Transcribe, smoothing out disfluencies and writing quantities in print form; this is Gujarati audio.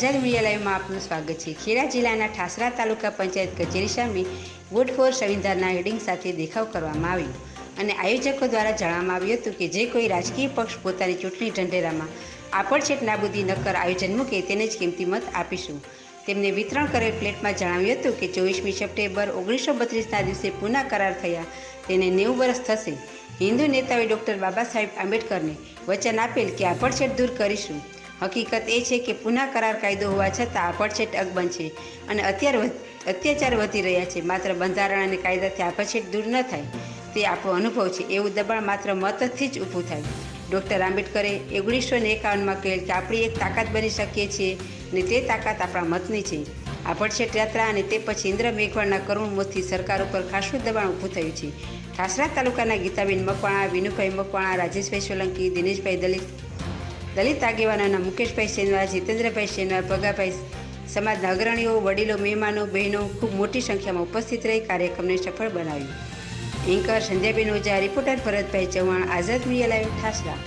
આઝાદ મીડિયા લાઈવમાં આપનું સ્વાગત છે। ખેડા જિલ્લાના ઠાસરા તાલુકા પંચાયત કચેરી સામે વોટ ફોર સંવિધાનના હેડિંગ સાથે દેખાવ કરવામાં આવ્યો અને આયોજકો દ્વારા જણાવવામાં આવ્યું હતું કે જે કોઈ રાજકીય પક્ષ પોતાની ચૂંટણી ઢંઢેરામાં આપડછેટ નાબૂદી નક્કર આયોજન મૂકે તેને જ કિંમતી મત આપીશું। તેમને વિતરણ કરેલ પ્લેટમાં જણાવ્યું હતું કે 24મી સપ્ટેમ્બર 1932ના દિવસે પુના કરાર થયા તેને 90 વર્ષ થશે। હિન્દુ નેતાઓએ ડૉક્ટર બાબા સાહેબ આંબેડકરને વચન આપેલ કે આપડછેટ દૂર કરીશું। હકીકત એ છે કે પુના કરાર કાયદો હોવા છતાં આપડછેટ અકબંધ છે અને અત્યાચાર વધી રહ્યા છે। માત્ર બંધારણ અને કાયદાથી આપડછેટ દૂર ન થાય તે આપણો અનુભવ છે। એવું દબાણ માત્ર મતથી જ ઊભું થાય। ડૉક્ટર આંબેડકરે 1951માં કહેલ કે આપણી એક તાકાત બની શકીએ છીએ અને તે તાકાત આપણા મતની છે। આપડછેટ યાત્રા અને તે પછી ઇન્દ્ર મેઘવાળના કરુણ મોતથી સરકાર ઉપર ખાસું દબાણ ઊભું થયું છે। ઠાસરા તાલુકાના ગીતાબેન મકવાણા, વિનુભાઈ મકવાણા, રાજેશભાઈ સોલંકી, દિનેશભાઈ દલિત આગેવાનોના મુકેશભાઈ સેનવા, જીતેન્દ્રભાઈ સેનવા, પગાભાઈ સમાજના અગ્રણીઓ, વડીલો, મહેમાનો, બહેનો ખૂબ મોટી સંખ્યામાં ઉપસ્થિત રહી કાર્યક્રમને સફળ બનાવ્યું। એન્કર સંધ્યાબેન ઓઝા, રિપોર્ટર ભરતભાઈ ચૌહાણ, આઝાદ મીડિયા લાઈવ, ઠાસરા।